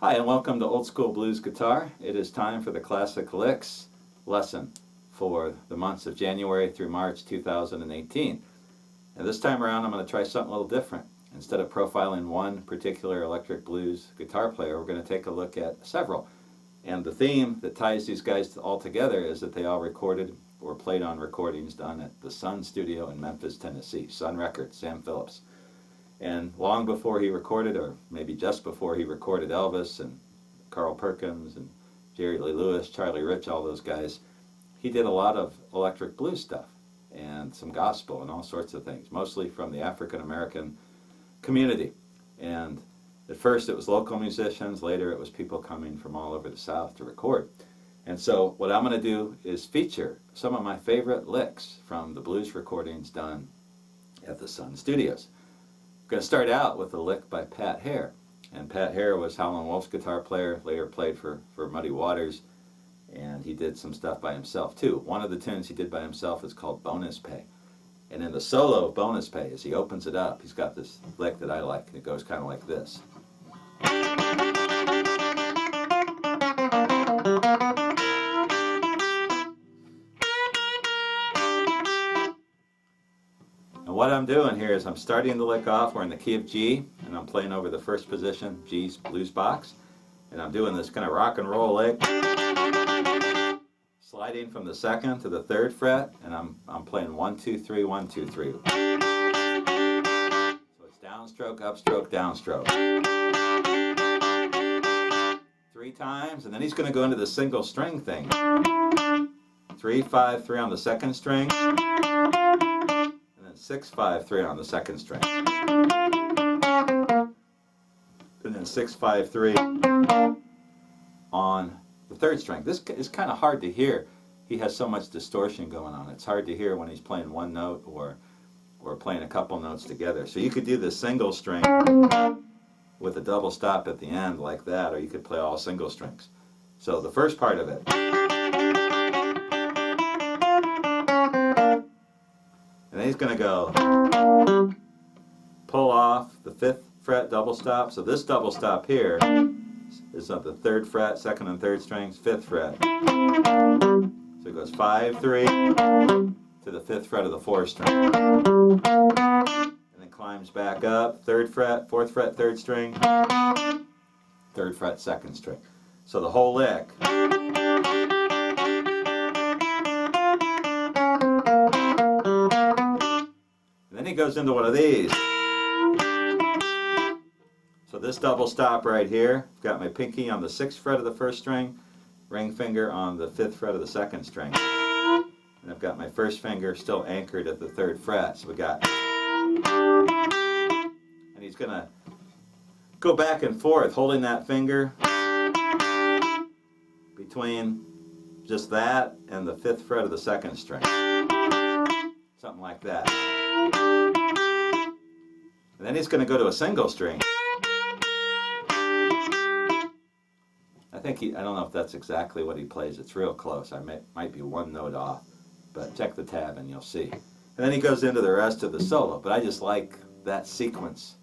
Hi, and welcome to Old School Blues Guitar. It is time for the Classic Licks lesson for the months of January through March 2018. And this time around I'm going to try something a little different. Instead of profiling one particular electric blues guitar player, we're going to take a look at several. And the theme that ties these guys all together is that they all recorded or played on recordings done at the Sun Studio in Memphis, Tennessee. Sun Records, Sam Phillips. And long before he recorded, or maybe just before he recorded Elvis and Carl Perkins and Jerry Lee Lewis, Charlie Rich, all those guys, he did a lot of electric blues stuff and some gospel and all sorts of things, mostly from the African American community. And at first it was local musicians, later it was people coming from all over the South to record. And so what I'm going to do is feature some of my favorite licks from the blues recordings done at the Sun Studios. I'm going to start out with a lick by Pat Hare. And Pat Hare was Howlin' Wolf's guitar player, later played for Muddy Waters, and he did some stuff by himself too. One of the tunes he did by himself is called Bonus Pay. And in the solo of Bonus Pay, as he opens it up, he's got this lick that I like. It goes kind of like this. And what I'm doing here is I'm starting the lick off, we're in the key of G, and I'm playing over the first position, G's blues box. And I'm doing this kind of rock and roll lick, sliding from the second to the third fret, and I'm playing 1, 2, 3, 1, 2, 3. So it's downstroke, upstroke, downstroke. 3 times, and then he's going to go into the single string thing. 3, 5, 3 on the second string. 6, 5, 3 on the second string. And then 6, 5, 3 on the third string. This is kind of hard to hear. He has so much distortion going on. It's hard to hear when he's playing one note or playing a couple notes together. So you could do the single string with a double stop at the end like that, or you could play all single strings. So the first part of it. And then he's going to go pull off the 5th fret double stop. So this double stop here is on the 3rd fret, 2nd and 3rd strings, 5th fret. So it goes 5, 3 to the 5th fret of the 4th string. And then climbs back up, 3rd fret, 4th fret, 3rd string, 3rd fret, 2nd string. So the whole lick. Then he goes into one of these. So this double stop right here, I've got my pinky on the 6th fret of the 1st string, ring finger on the 5th fret of the 2nd string. And I've got my 1st finger still anchored at the 3rd fret. So we got, and he's going to go back and forth holding that finger between just that and the 5th fret of the 2nd string. Something like that. And then he's going to go to a single string. I don't know if that's exactly what he plays. It's real close. I might be one note off, but check the tab and you'll see. And then he goes into the rest of the solo, but I just like that sequence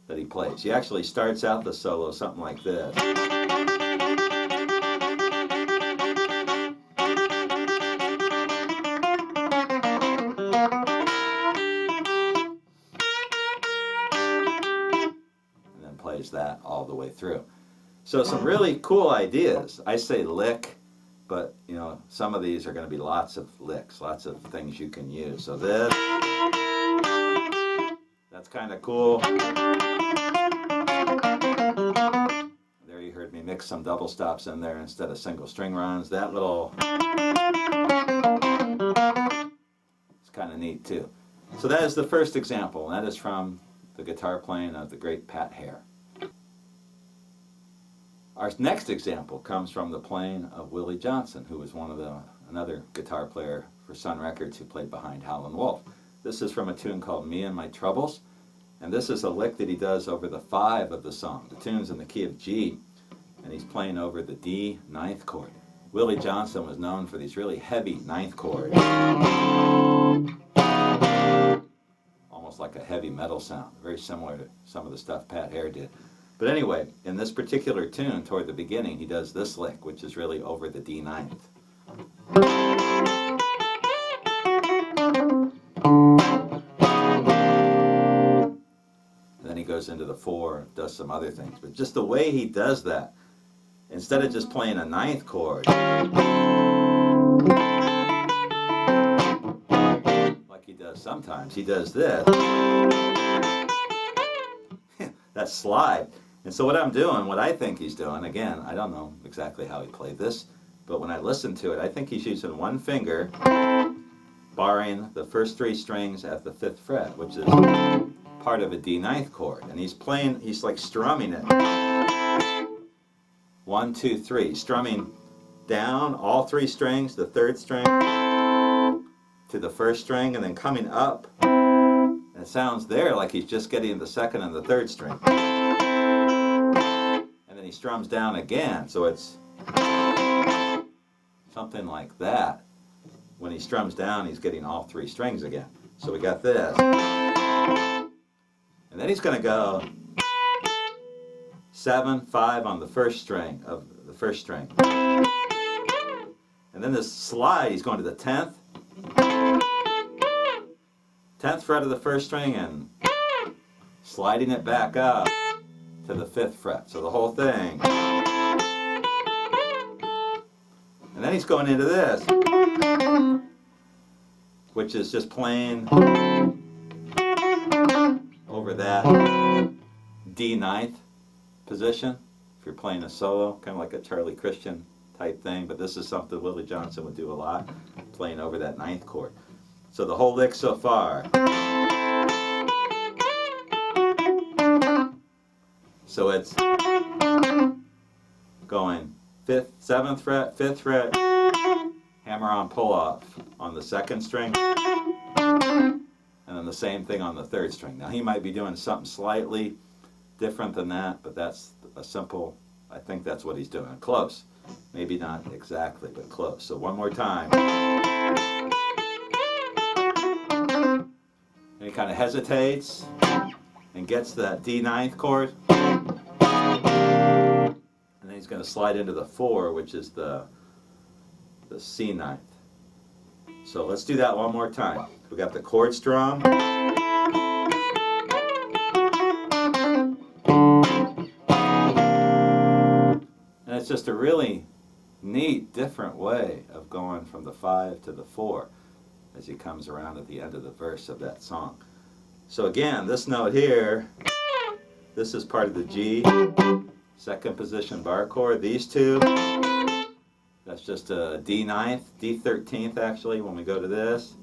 that he plays. He actually starts out the solo something like this. Plays that all the way through. So some really cool ideas. I say lick, but you know, some of these are going to be lots of licks, lots of things you can use. So this, that's kind of cool. There you heard me mix some double stops in there instead of single string runs. That little, it's kind of neat too. So that is the first example, and that is from the guitar playing of the great Pat Hare. Our next example comes from the playing of Willie Johnson, who was another guitar player for Sun Records who played behind Howlin' Wolf. This is from a tune called Me and My Troubles, and this is a lick that he does over the 5 of the song. The tune's in the key of G, and he's playing over the D 9th chord. Willie Johnson was known for these really heavy 9th chords. Almost like a heavy metal sound, very similar to some of the stuff Pat Hare did. But anyway, in this particular tune, toward the beginning, he does this lick, which is really over the D ninth. And then he goes into the 4, does some other things. But just the way he does that, instead of just playing a ninth chord, like he does sometimes, he does this. That slide. And so what I'm doing, what I think he's doing, again, I don't know exactly how he played this, but when I listen to it, I think he's using one finger, barring the first 3 strings at the 5th fret, which is part of a D ninth chord. And he's playing, he's like strumming it. 1, 2, 3. Strumming down all 3 strings, the 3rd string to the 1st string, and then coming up. And it sounds there like he's just getting the 2nd and the 3rd string. And then he strums down again, so it's something like that. When he strums down, he's getting all 3 strings again. So we got this. And then he's going to go 7, 5 on the 1st string of the 1st string. And then this slide, he's going to the 10th fret of the 1st string and sliding it back up to the 5th fret. So the whole thing. And then he's going into this, which is just playing over that D ninth position. If you're playing a solo, kind of like a Charlie Christian type thing, but this is something Willie Johnson would do a lot, playing over that 9th chord. So the whole lick so far. So it's going 5th, 7th fret, 5th fret, hammer on pull off on the 2nd string, and then the same thing on the 3rd string. Now he might be doing something slightly different than that, but that's a simple, I think that's what he's doing. Close. Maybe not exactly, but close. So one more time. And he kind of hesitates and gets that D ninth chord. And then he's going to slide into the 4, which is the C ninth. So let's do that one more time. We got the chord strum. And it's just a really neat, different way of going from the 5 to the 4 as he comes around at the end of the verse of that song. So again, this note here, this is part of the G, 2nd position bar chord. These 2, that's just a D ninth, D 13th actually when we go to this.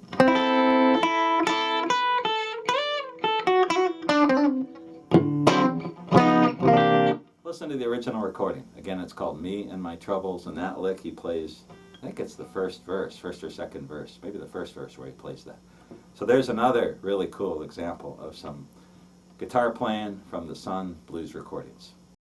Listen to the original recording. Again, it's called Me and My Troubles, and that lick he plays, I think it's the 1st verse, 1st or 2nd verse, maybe the 1st verse where he plays that. So there's another really cool example of some guitar playing from the Sun Blues recordings.